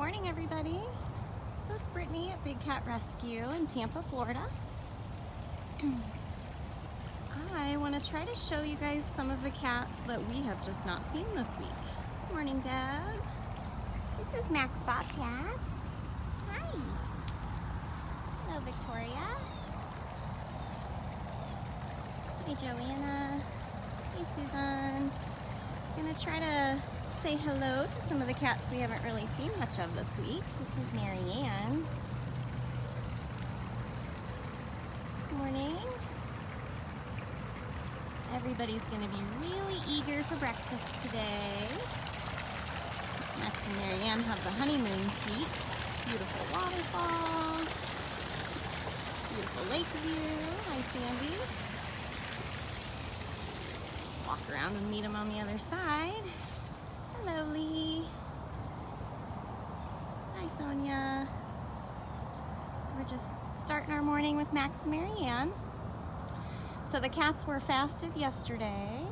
morning, everybody. This is Brittany at Big Cat Rescue in Tampa, Florida. I want to try to show you guys some of the cats that we have just not seen this week. Good morning, Deb. This is Max Bobcat. Hi. Hello, Victoria. Hey, Joanna. Hey, Susan. I'm going to try to say hello to some of the cats we haven't really seen much of this week. This is Marianne. Good morning. Everybody's going to be really eager for breakfast today. Max and Marianne have the honeymoon suite. Beautiful waterfall. Beautiful lake view. Hi, Sandy. Walk around and meet them on the other side. Hello, Lee. Hi, Sonia. So we're just starting our morning with Max and Marianne. So the cats were fasted yesterday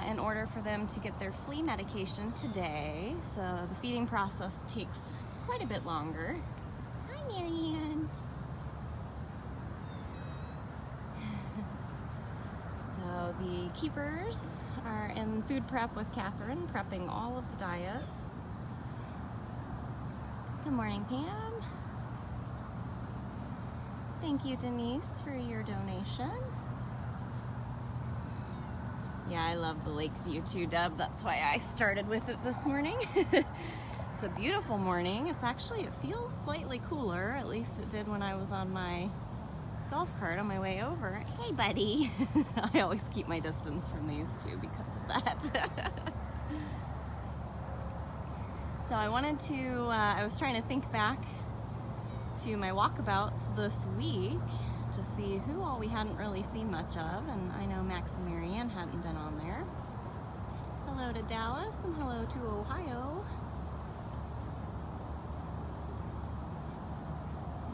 in order for them to get their flea medication today. So the feeding process takes quite a bit longer. Hi, Marianne. So the keepers are in food prep with Catherine, prepping all of the diets. Good morning, Pam. Thank you, Denise, for your donation. Yeah, I love the lake view too, Deb. That's why I started with it this morning. It's a beautiful morning. It feels slightly cooler. At least it did when I was on my golf cart on my way over. Hey, buddy. I always keep my distance from these two because of that. So I was trying to think back to my walkabouts this week to see who all we hadn't really seen much of, and I know Max and Marianne hadn't been on there. Hello to Dallas and hello to Ohio.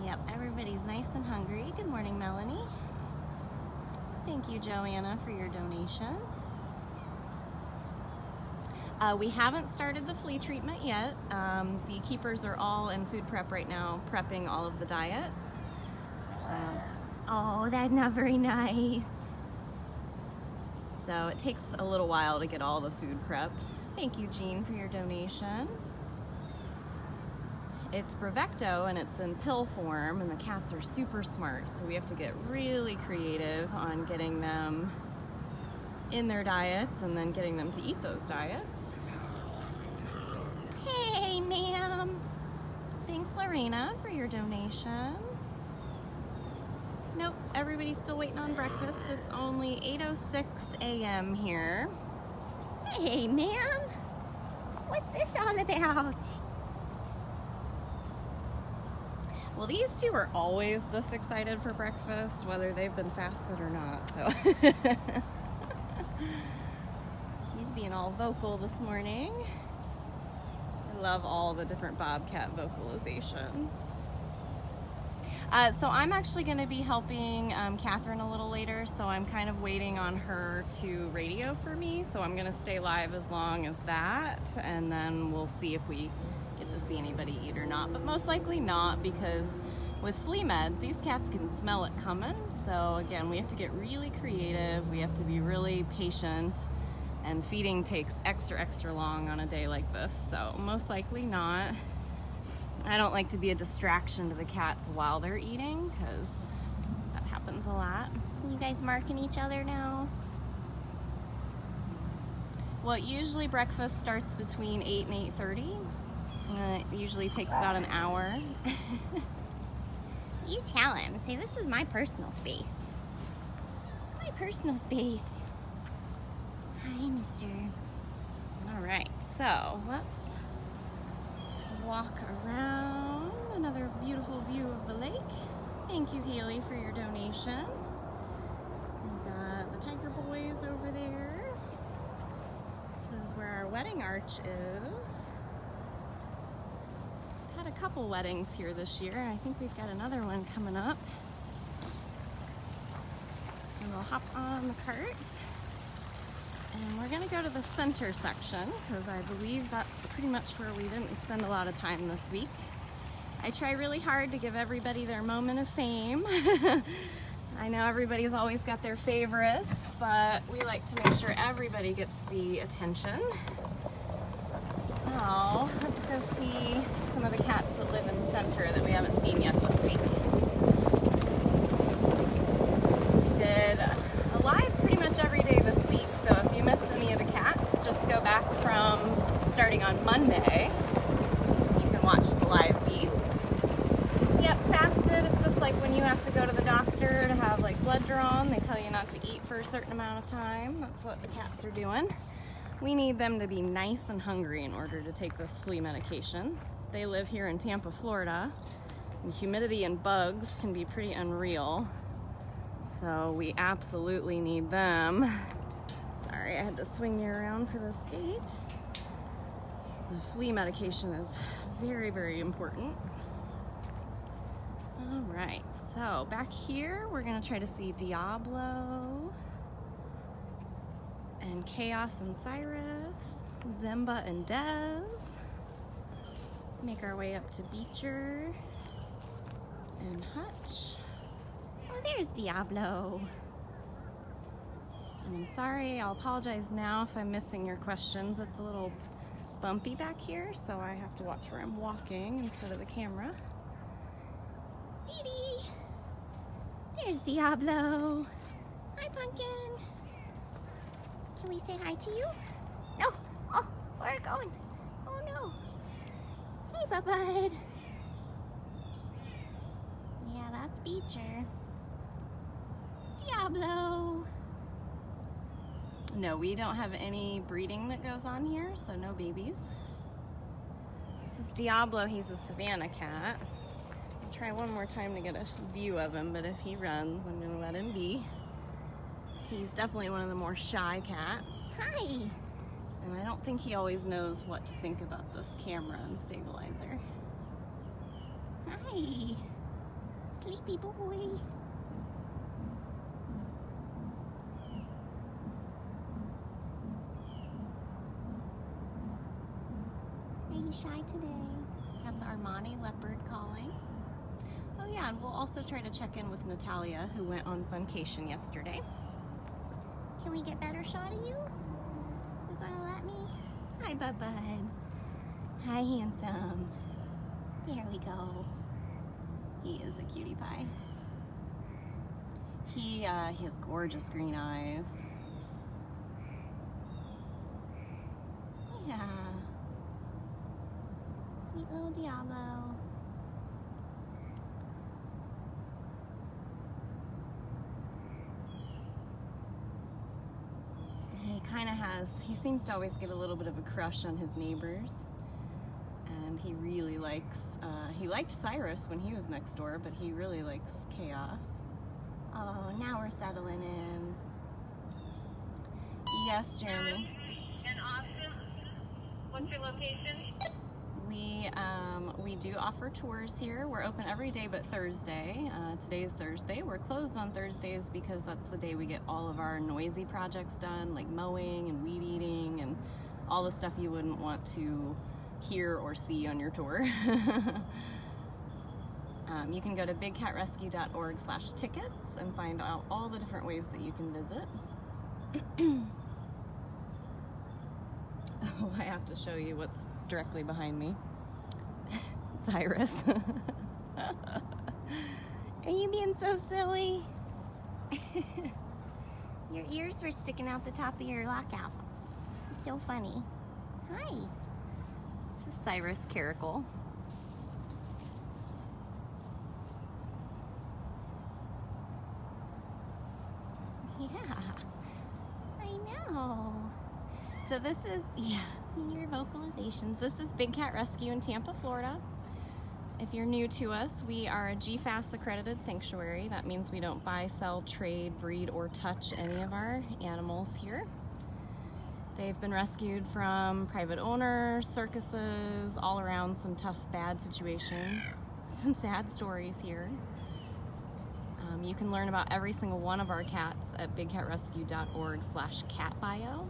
Yep, everybody's nice and hungry. Good morning, Melanie. Thank you, Joanna, for your donation. We haven't started the flea treatment yet. The keepers are all in food prep right now, prepping all of the diets. Oh, that's not very nice. So it takes a little while to get all the food prepped. Thank you, Jean, for your donation. It's Brevecto and it's in pill form, and the cats are super smart, so we have to get really creative on getting them in their diets and then getting them to eat those diets. Hey, ma'am. Thanks, Lorena, for your donation. Nope, everybody's still waiting on breakfast. It's only 8:06 a.m. here. Hey, ma'am. What's this all about? Well, these two are always this excited for breakfast, whether they've been fasted or not, so. She's being all vocal this morning. I love all the different bobcat vocalizations. So I'm actually going to be helping Catherine a little later, so I'm kind of waiting on her to radio for me, so I'm going to stay live as long as that, and then we'll see if we get to see anybody eat or not, but most likely not, because with flea meds, these cats can smell it coming. So again, we have to get really creative, we have to be really patient, and feeding takes extra long on a day like this, so most likely not. I don't like to be a distraction to the cats while they're eating, because that happens a lot. You guys marking each other now? Well, usually breakfast starts between 8 and 8:30. It usually takes about an hour. You tell him. Say, this is my personal space. My personal space. Hi, mister. All right, so let's walk around. Another beautiful view of the lake. Thank you, Haley, for your donation. We've got the tiger boys over there. This is where our wedding arch is. Had a couple weddings here this year. I think we've got another one coming up. So we'll hop on the cart. And we're gonna go to the center section because I believe that's pretty much where we didn't spend a lot of time this week. I try really hard to give everybody their moment of fame. I know everybody's always got their favorites, but we like to make sure everybody gets the attention. So let's go see some of the cats that live in center that we haven't seen yet this week. We did a live pretty much every day this week, so if you missed any of the cats, just go back from starting on Monday. You can watch the live feeds. Yep, fasted, it's just like when you have to go to the doctor to have like blood drawn, they tell you not to eat for a certain amount of time. That's what the cats are doing. We need them to be nice and hungry in order to take this flea medication. They live here in Tampa, Florida, and humidity and bugs can be pretty unreal. So we absolutely need them. Sorry, I had to swing you around for this gate. The flea medication is very, very important. All right, so back here, we're gonna try to see Diablo and Chaos and Cyrus, Simba and Des. Make our way up to Beecher and Hutch. Oh, there's Diablo. And I'm sorry, I'll apologize now if I'm missing your questions. It's a little bumpy back here, so I have to watch where I'm walking instead of the camera. Dee-dee. There's Diablo. Hi, Pumpkin. Can we say hi to you? No. Oh, where are you going? Oh, no. Hey, bud. Yeah, that's Beecher. Diablo. No, we don't have any breeding that goes on here, so no babies. This is Diablo. He's a Savannah cat. I'll try one more time to get a view of him, but if he runs, I'm gonna let him be. He's definitely one of the more shy cats. Hi! And I don't think he always knows what to think about this camera and stabilizer. Hi! Sleepy boy. Are you shy today? That's Armani Leopard calling. Oh yeah, and we'll also try to check in with Natalia, who went on funcation yesterday. Can we get better shot of you? You gonna let me? Hi, bud. Hi, handsome. There we go. He is a cutie pie. He has gorgeous green eyes. Yeah. Sweet little Diablo. He seems to always get a little bit of a crush on his neighbors, and he really likes, he liked Cyrus when he was next door, but he really likes Chaos. Oh, now we're settling in. Yes, Jeremy. And Austin, what's your location? We do offer tours here. We're open every day but Thursday. Today is Thursday. We're closed on Thursdays because that's the day we get all of our noisy projects done, like mowing and weed eating and all the stuff you wouldn't want to hear or see on your tour. You can go to bigcatrescue.org/tickets and find out all the different ways that you can visit. Oh, I have to show you what's directly behind me. Cyrus. Are you being so silly? Your ears were sticking out the top of your lockout. It's so funny. Hi. This is Cyrus Caracal. Yeah, I know. So this is, your vocalizations. This is Big Cat Rescue in Tampa, Florida. If you're new to us, we are a GFAS accredited sanctuary. That means we don't buy, sell, trade, breed, or touch any of our animals here. They've been rescued from private owners, circuses, all around some tough, bad situations. Some sad stories here. You can learn about every single one of our cats at bigcatrescue.org/catbio.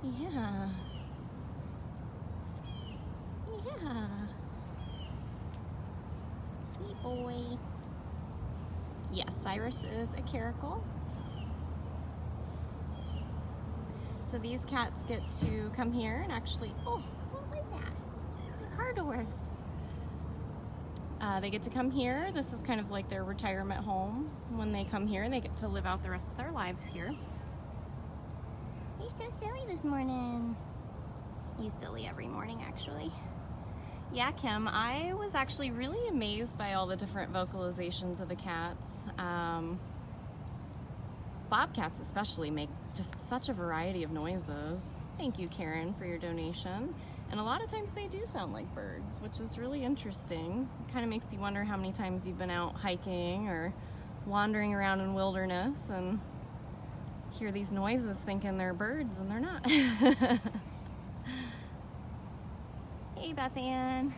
Yeah. Yeah. Sweet boy. Yes, Cyrus is a caracal. So these cats get to come here and actually, oh, what was that? The car door. They get to come here. This is kind of like their retirement home. When they come here, they get to live out the rest of their lives here. You're so silly this morning. He's silly every morning, actually. Yeah, Kim, I was actually really amazed by all the different vocalizations of the cats. Bobcats especially make just such a variety of noises. Thank you, Karen, for your donation. And a lot of times they do sound like birds, which is really interesting. It kind of makes you wonder how many times you've been out hiking or wandering around in wilderness and hear these noises thinking they're birds and they're not. Hey, Beth Ann.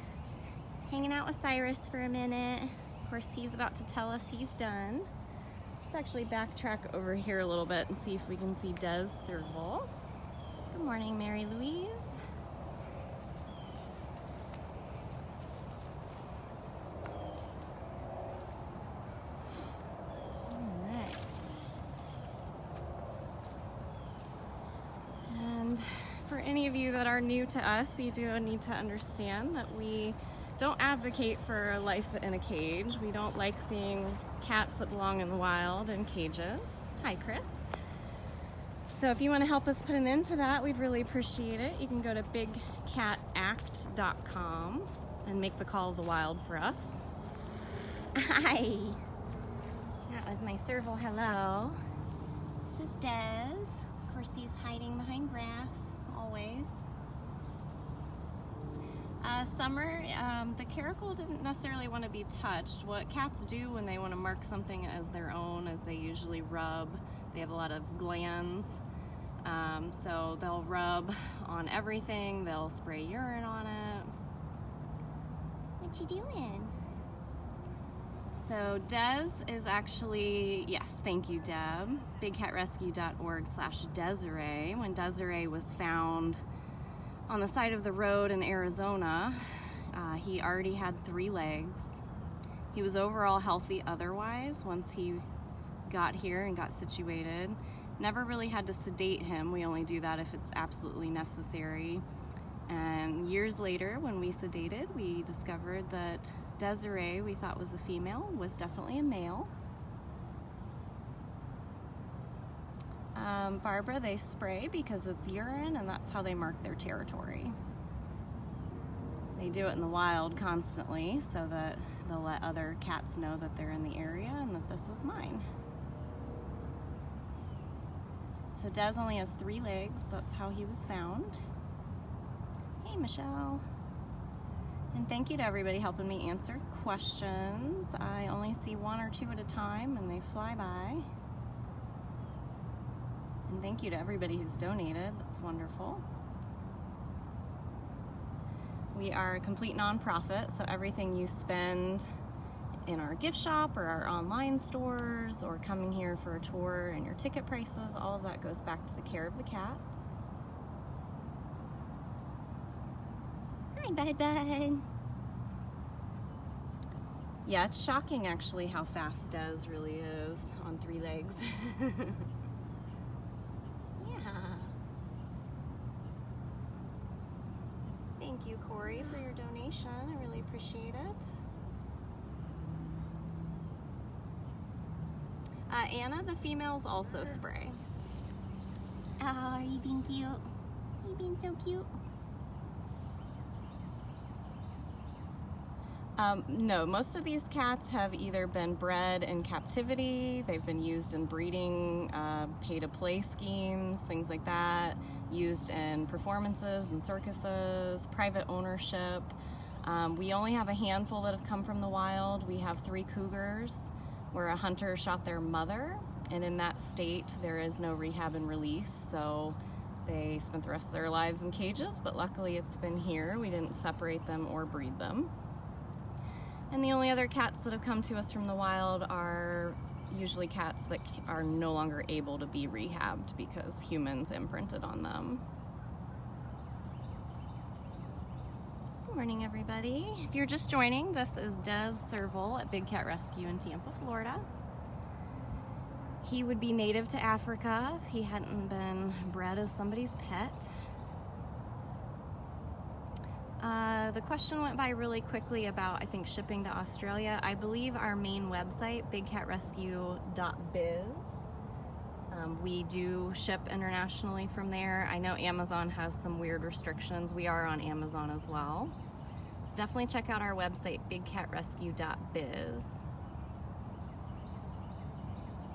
Just hanging out with Cyrus for a minute. Of course, he's about to tell us he's done. Let's actually backtrack over here a little bit and see if we can see Des Serval. Good morning, Mary Louise. All right. And for any of you that are new to us, you do need to understand that we don't advocate for a life in a cage. We don't like seeing cats that belong in the wild in cages. Hi, Chris. So if you want to help us put an end to that, we'd really appreciate it. You can go to bigcatact.com and make the call of the wild for us. Hi. That was my Serval hello. This is Des. Of course, he's hiding behind grass, always. Summer, the caracal didn't necessarily want to be touched. What cats do when they want to mark something as their own is they usually rub. They have a lot of glands, so they'll rub on everything. They'll spray urine on it. What you doing? So Des is actually, yes, thank you, Deb, bigcatrescue.org/Desiree. When Desiree was found on the side of the road in Arizona, he already had 3 legs. He was overall healthy otherwise once he got here and got situated. Never really had to sedate him. We only do that if it's absolutely necessary. And years later, when we sedated, we discovered that Desiree, we thought was a female, was definitely a male. Barbara, they spray because it's urine, and that's how they mark their territory. They do it in the wild constantly so that they'll let other cats know that they're in the area and that this is mine. So Des only has 3 legs. That's how he was found. Hey, Michelle. And thank you to everybody helping me answer questions. I only see 1 or 2 at a time, and they fly by. And thank you to everybody who's donated. That's wonderful. We are a complete nonprofit, so everything you spend in our gift shop or our online stores or coming here for a tour and your ticket prices, all of that goes back to the care of the cats. Hi, Bud. Yeah, it's shocking actually how fast Des really is on 3 legs. Thank you, Corey, for your donation. I really appreciate it. Anna, the females also spray. Oh, are you being cute? Are you being so cute? No, most of these cats have either been bred in captivity, they've been used in breeding, pay-to-play schemes, things like that, used in performances and circuses, private ownership. We only have a handful that have come from the wild. We have 3 cougars where a hunter shot their mother, and in that state there is no rehab and release, so they spent the rest of their lives in cages, but luckily it's been here. We didn't separate them or breed them. And the only other cats that have come to us from the wild are usually cats that are no longer able to be rehabbed because humans imprinted on them. Good morning, everybody. If you're just joining, this is Serval at Big Cat Rescue in Tampa, Florida. He would be native to Africa if he hadn't been bred as somebody's pet. The question went by really quickly about, I think, shipping to Australia. I believe our main website, bigcatrescue.biz. We do ship internationally from there. I know Amazon has some weird restrictions. We are on Amazon as well. So definitely check out our website, bigcatrescue.biz.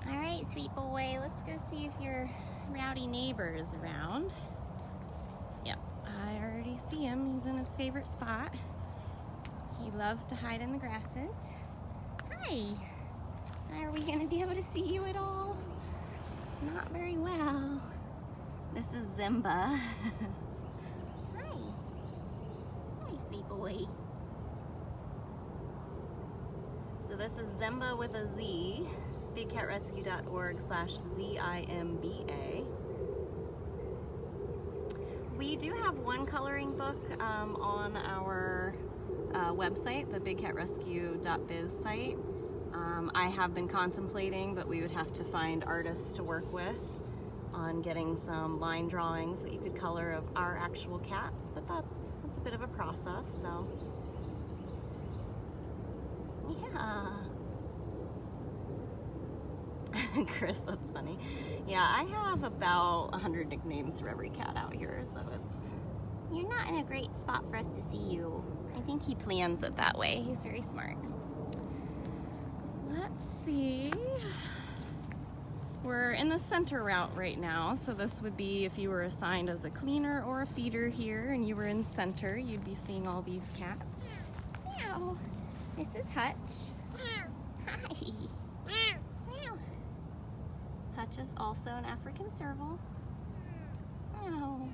All right, sweet boy, let's go see if your rowdy neighbor is around. Yep, I already see him. He's in his favorite spot. He loves to hide in the grasses. Hi. Are we gonna be able to see you at all? Not very well. This is Simba. Hi. Hi, sweet boy. So this is Simba with a Z. bigcatrescue.org/ZIMBA. We do have one coloring book on our website, the bigcatrescue.biz site. I have been contemplating, but we would have to find artists to work with on getting some line drawings that you could color of our actual cats, but that's a bit of a process, so yeah. Chris, that's funny. Yeah, I have about 100 nicknames for every cat out here, so you're not in a great spot for us to see you. I think he plans it that way. He's very smart. Let's see. We're in the center route right now, so this would be if you were assigned as a cleaner or a feeder here and you were in center, you'd be seeing all these cats. Meow. This is Hutch. Hi. Meow. Hutch is also an African Serval. Meow.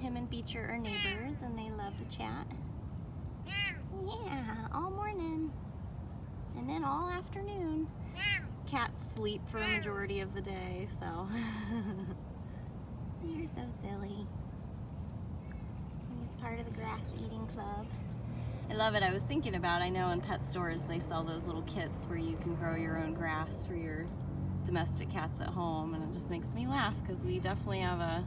Him and Beecher are neighbors and they love to chat. Yeah, all morning. And then all afternoon. Cats sleep for a majority of the day, so. You're so silly. He's part of the grass eating club. I love it. I was thinking about, I know in pet stores they sell those little kits where you can grow your own grass for your domestic cats at home, and it just makes me laugh because we definitely have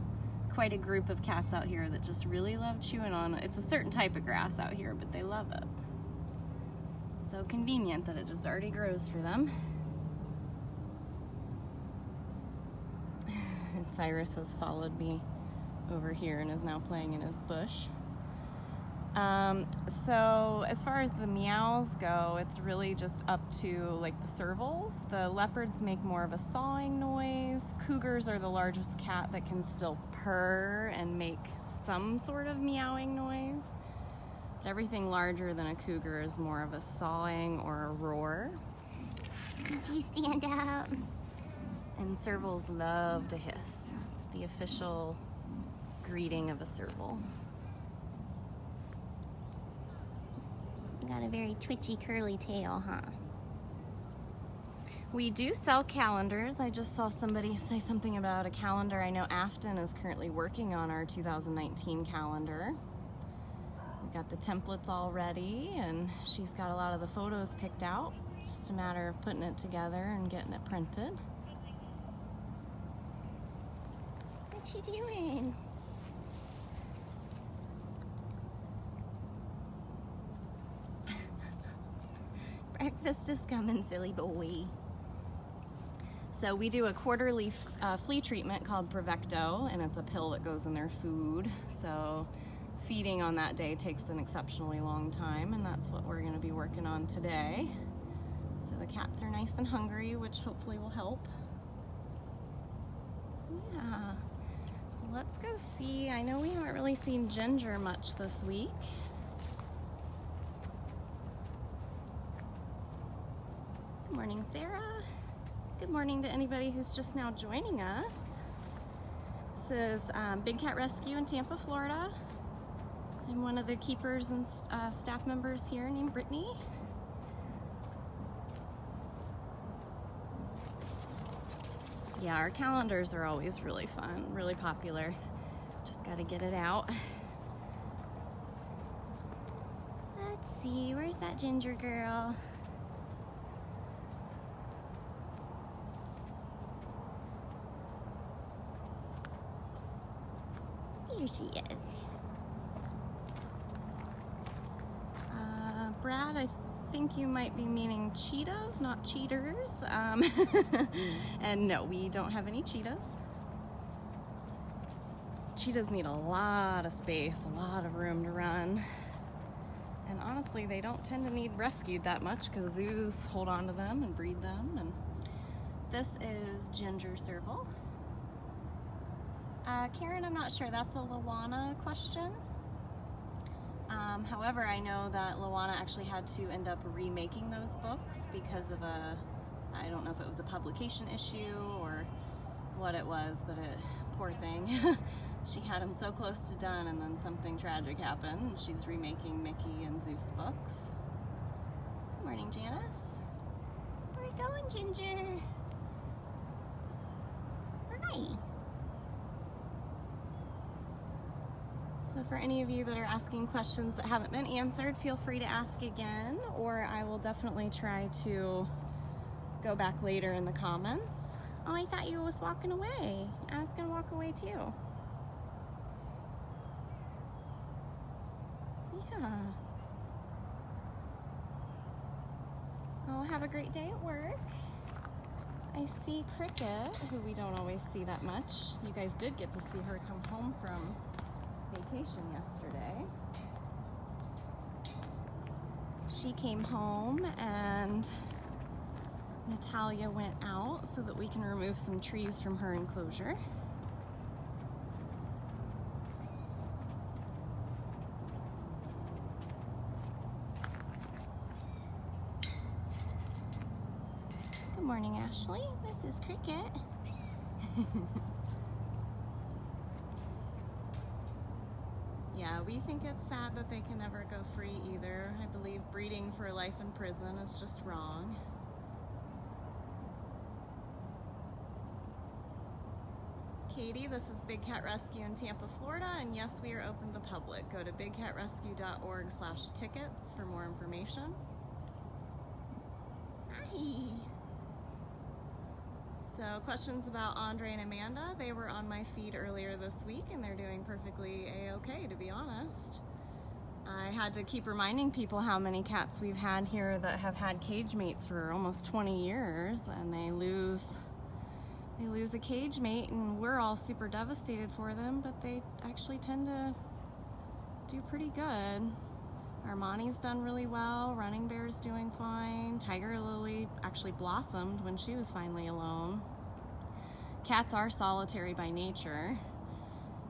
quite a group of cats out here that just really love chewing on it. It's a certain type of grass out here, but they love it. So convenient that it just already grows for them. Cyrus has followed me over here and is now playing in his bush. So as far as the meows go, it's really just up to like the servals. The leopards make more of a sawing noise. Cougars are the largest cat that can still purr and make some sort of meowing noise. But everything larger than a cougar is more of a sawing or a roar. Did you stand up? And servals love to hiss. It's the official greeting of a serval. Got a very twitchy, curly tail, huh? We do sell calendars. I just saw somebody say something about a calendar. I know Afton is currently working on our 2019 calendar. We got the templates all ready, and she's got a lot of the photos picked out. It's just a matter of putting it together and getting it printed. What you doing? Breakfast is coming, silly boy. So we do a quarterly flea treatment called Provecto, and it's a pill that goes in their food. So feeding on that day takes an exceptionally long time, and that's what we're going to be working on today. So the cats are nice and hungry, which hopefully will help. Yeah. Let's go see. I know we haven't really seen Ginger much this week. Good morning, Sarah. Good morning to anybody who's just now joining us. This is Big Cat Rescue in Tampa, Florida. I'm one of the keepers and staff members here named Brittany. Yeah, our calendars are always really fun, really popular. Just got to get it out. see. Where's that ginger girl? Here she is. Brad, I think you might be meaning cheetahs, not cheaters. And no, we don't have any cheetahs. Cheetahs need a lot of space, a lot of room to run. And honestly, they don't tend to need rescued that much because zoos hold on to them and breed them. And this is Ginger Serval. Karen, I'm not sure. That's a Luana question. However, I know that Luana actually had to end up remaking those books because of I don't know if it was a publication issue or what it was, but poor thing. She had them so close to done and then something tragic happened. She's remaking Mickey and Zeus books. Good morning, Janice. Where are you going, Ginger? Hi. So for any of you that are asking questions that haven't been answered, feel free to ask again, or I will definitely try to go back later in the comments. Oh, I thought you was walking away. I was gonna walk away too. Yeah. Oh, have a great day at work. I see Cricket, who we don't always see that much. You guys did get to see her come home from vacation yesterday. She came home and Natalia went out so that we can remove some trees from her enclosure. Good morning, Ashley. This is Cricket. Yeah, we think it's sad that they can never go free either. I believe breeding for life in prison is just wrong. Katie, this is Big Cat Rescue in Tampa, Florida, and yes, we are open to the public. Go to bigcatrescue.org/tickets for more information. Hi. So questions about Andre and Amanda, they were on my feed earlier this week and they're doing perfectly a-okay, to be honest. I had to keep reminding people how many cats we've had here that have had cage mates for almost 20 years and they lose a cage mate and we're all super devastated for them, but they actually tend to do pretty good. Armani's done really well, Running Bear's doing fine, Tiger Lily actually blossomed when she was finally alone. Cats are solitary by nature,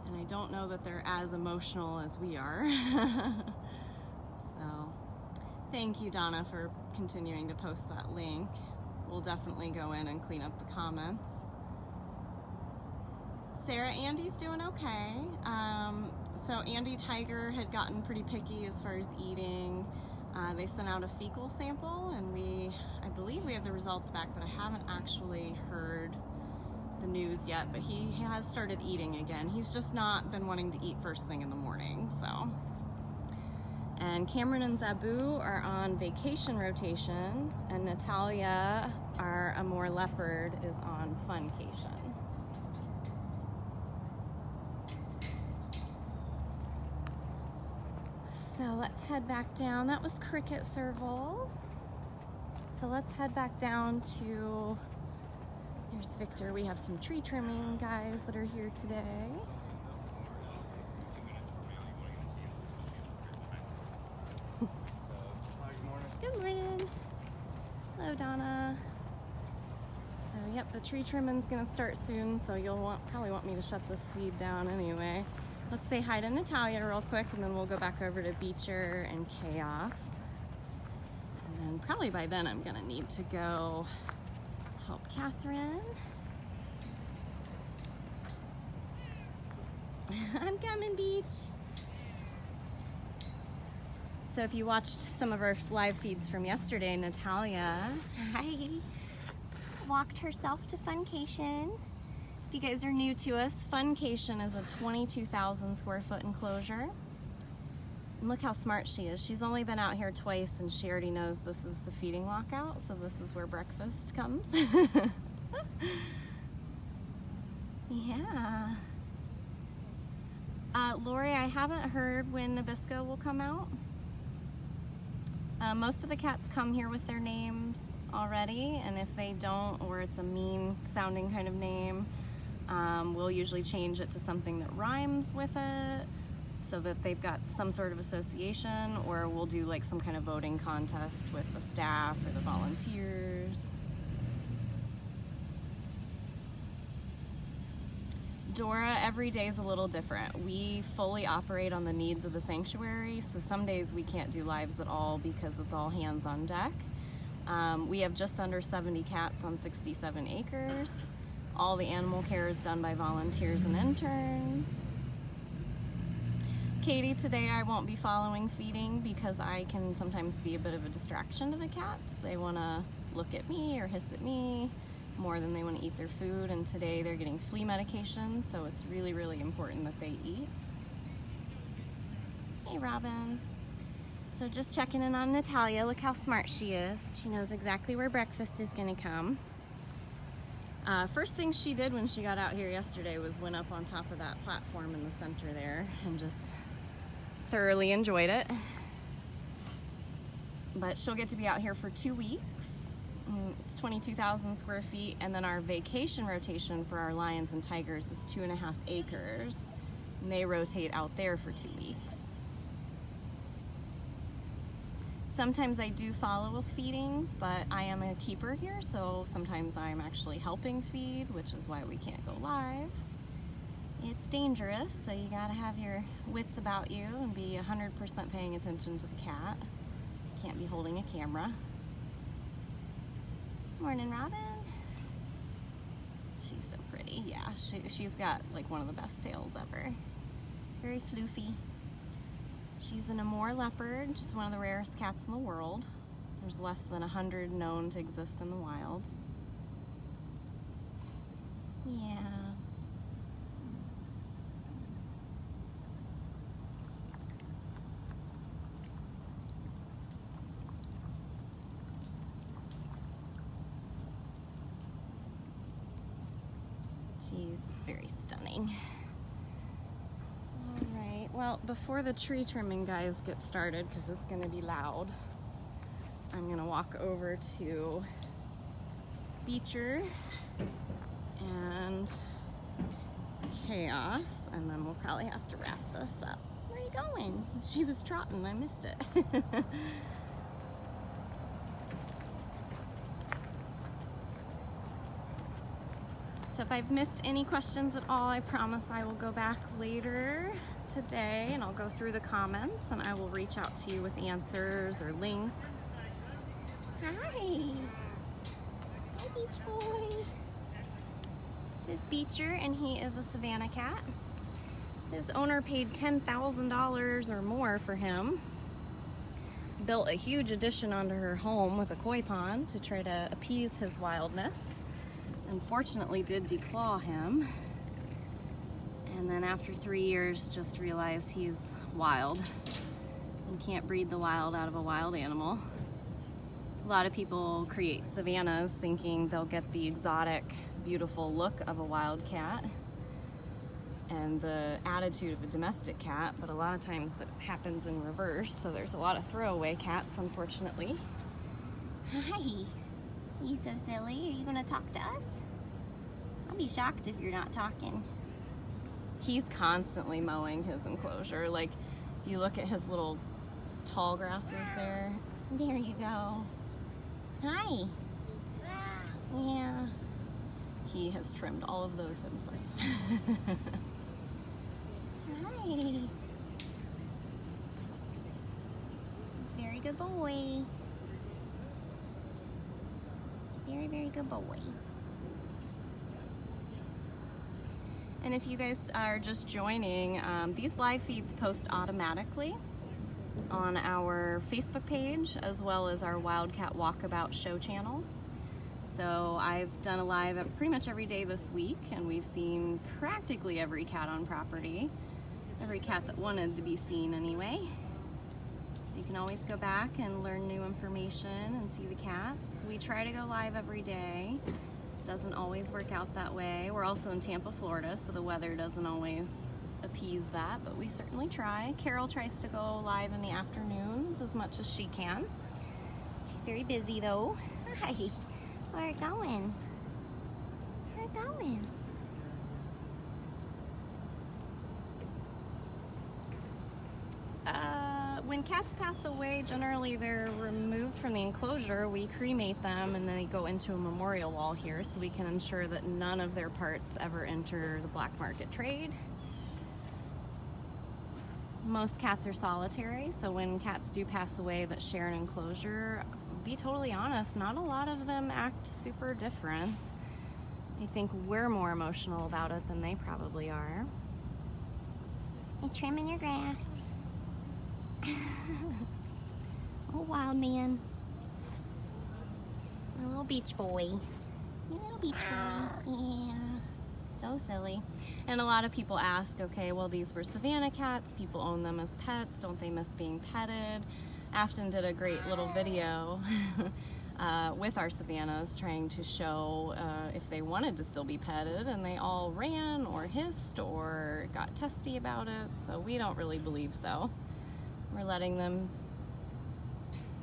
and I don't know that they're as emotional as we are. So, thank you, Donna, for continuing to post that link. We'll definitely go in and clean up the comments. Sarah, Andy's doing okay. So Andy Tiger had gotten pretty picky as far as eating. They sent out a fecal sample and I believe we have the results back, but I haven't actually heard the news yet, but he has started eating again. He's just not been wanting to eat first thing in the morning, so. And Cameron and Zabu are on vacation rotation, and Natalia, our Amor Leopard, is on funcation. So let's head back down. That was Cricket Serval. So let's head back down to, here's Victor. We have some tree trimming guys that are here today. Good morning. Hello, Donna. So yep, the tree trimming's gonna start soon, so you'll probably want me to shut this feed down anyway. Let's say hi to Natalia real quick, and then we'll go back over to Beecher and Chaos. And then probably by then I'm gonna need to go help Catherine. I'm coming, Beach. So if you watched some of our live feeds from yesterday, Natalia, hi, walked herself to Funcation. If you guys are new to us, Funcation is a 22,000 square foot enclosure. And look how smart she is. She's only been out here twice and she already knows this is the feeding lockout, so this is where breakfast comes. Yeah. Lori, I haven't heard when Nabisco will come out. Most of the cats come here with their names already, and if they don't, or it's a mean sounding kind of name, we'll usually change it to something that rhymes with it so that they've got some sort of association, or we'll do like some kind of voting contest with the staff or the volunteers. Dora, every day is a little different. We fully operate on the needs of the sanctuary, so some days we can't do lives at all because it's all hands on deck. We have just under 70 cats on 67 acres. All the animal care is done by volunteers and interns. Katie, today I won't be following feeding because I can sometimes be a bit of a distraction to the cats. They want to look at me or hiss at me more than they want to eat their food, and today they're getting flea medication, so it's really, really important that they eat. Hey, Robin. So just checking in on Natalia. Look how smart she is. She knows exactly where breakfast is going to come. First thing she did when she got out here yesterday was went up on top of that platform in the center there and just thoroughly enjoyed it. But she'll get to be out here for 2 weeks. It's 22,000 square feet, and then our vacation rotation for our lions and tigers is 2.5 acres, and they rotate out there for 2 weeks. Sometimes I do follow with feedings, but I am a keeper here, so sometimes I'm actually helping feed, which is why we can't go live. It's dangerous, so you gotta have your wits about you and be 100% paying attention to the cat. Can't be holding a camera. Morning, Robin. She's so pretty. Yeah, she's got like one of the best tails ever. Very floofy. She's an Amur leopard. She's one of the rarest cats in the world. There's less than 100 known to exist in the wild. Yeah. She's very stunning. All right, well, before the tree trimming guys get started, because it's gonna be loud, I'm gonna walk over to Beecher and Chaos, and then we'll probably have to wrap this up. Where are you going? She was trotting, I missed it. So if I've missed any questions at all, I promise I will go back later today and I'll go through the comments and I will reach out to you with answers or links. Hi. Hi, Beach Boy. This is Beecher, and he is a Savannah cat. His owner paid $10,000 or more for him. Built a huge addition onto her home with a koi pond to try to appease his wildness. Unfortunately did declaw him, and then after 3 years just realized he's wild and can't breed the wild out of a wild animal. A lot of people create Savannahs thinking they'll get the exotic, beautiful look of a wild cat and the attitude of a domestic cat, but a lot of times it happens in reverse, so there's a lot of throwaway cats, unfortunately. Hi. You so silly. Are you gonna talk to us? I'll be shocked if you're not talking. He's constantly mowing his enclosure. Like, if you look at his little tall grasses there. There you go. Hi. Yeah. He has trimmed all of those himself. Hi. He's a very good boy. Very, very good boy. And if you guys are just joining, these live feeds post automatically on our Facebook page as well as our Wildcat Walkabout show channel. So I've done a live pretty much every day this week, and we've seen practically every cat on property. Every cat that wanted to be seen anyway. So you can always go back and learn new information and see the cats. We try to go live every day. Doesn't always work out that way. We're also in Tampa, Florida, so the weather doesn't always appease that, but we certainly try. Carol tries to go live in the afternoons as much as she can. She's very busy though. Hi, where are you going? Where are you going? When cats pass away, generally they're removed from the enclosure. We cremate them and then they go into a memorial wall here so we can ensure that none of their parts ever enter the black market trade. Most cats are solitary, so when cats do pass away that share an enclosure, be totally honest, not a lot of them act super different. I think we're more emotional about it than they probably are. You trimming your grass. Oh, wild man. A little beach boy. You little beach boy. Yeah. So silly. And a lot of people ask, okay, well, these were Savannah cats. People own them as pets. Don't they miss being petted? Afton did a great little video with our Savannahs trying to show if they wanted to still be petted, and they all ran or hissed or got testy about it. So we don't really believe so. We're letting them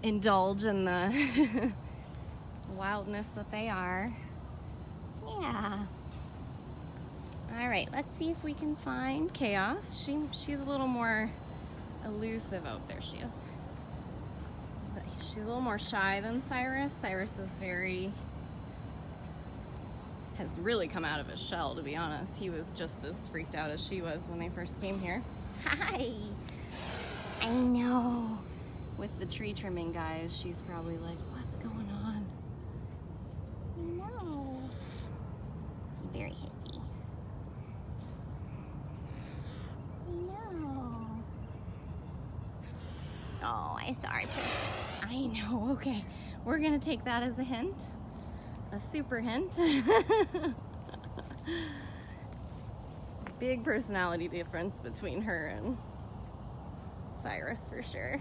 indulge in the wildness that they are. Yeah. All right, let's see if we can find Chaos. She's a little more elusive. Oh, there she is. But she's a little more shy than Cyrus. Cyrus is has really come out of his shell, to be honest. He was just as freaked out as she was when they first came here. Hi. I know. With the tree trimming guys, she's probably like, what's going on? I know. He's very hissy. I know. Oh, I sorry. I know. Okay. We're going to take that as a hint. A super hint. Big personality difference between her and Cyrus for sure.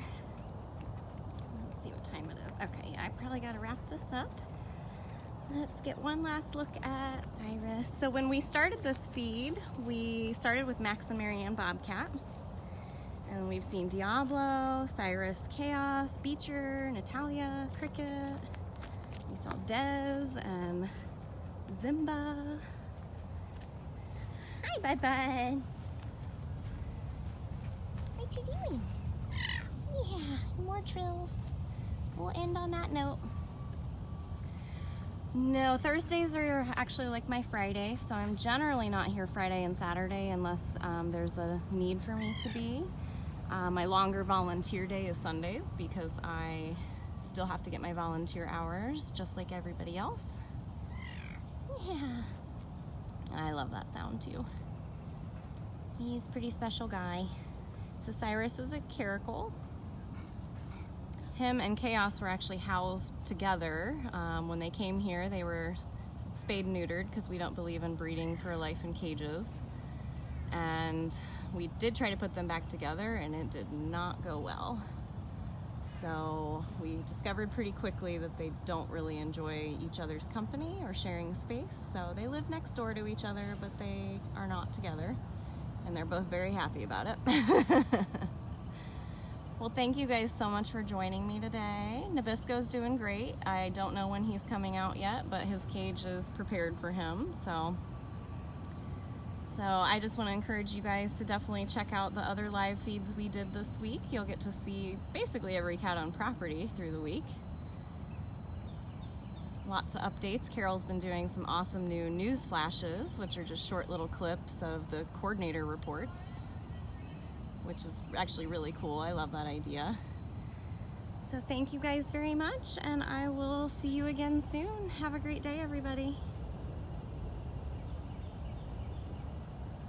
Let's see what time it is. Okay, I probably got to wrap this up. Let's get one last look at Cyrus. So when we started this feed, we started with Max and Marianne Bobcat. And we've seen Diablo, Cyrus, Chaos, Beecher, Natalia, Cricket. We saw Dez and Simba. Hi, Bud. What you doing? Yeah, more trills. We'll end on that note. No, Thursdays are actually like my Friday, so I'm generally not here Friday and Saturday unless there's a need for me to be. My longer volunteer day is Sundays because I still have to get my volunteer hours just like everybody else. Yeah. I love that sound too. He's a pretty special guy. So Cyrus is a caracal. Him and Chaos were actually housed together. When they came here, they were spayed and neutered because we don't believe in breeding for life in cages. And we did try to put them back together and it did not go well. So we discovered pretty quickly that they don't really enjoy each other's company or sharing space. So they live next door to each other, but they are not together. And they're both very happy about it. Well, thank you guys so much for joining me today. Nabisco's doing great. I don't know when he's coming out yet, but his cage is prepared for him. So I just want to encourage you guys to definitely check out the other live feeds we did this week. You'll get to see basically every cat on property through the week. Lots of updates. Carol's been doing some awesome new news flashes, which are just short little clips of the coordinator reports, which is actually really cool. I love that idea. So thank you guys very much, and I will see you again soon. Have a great day, everybody.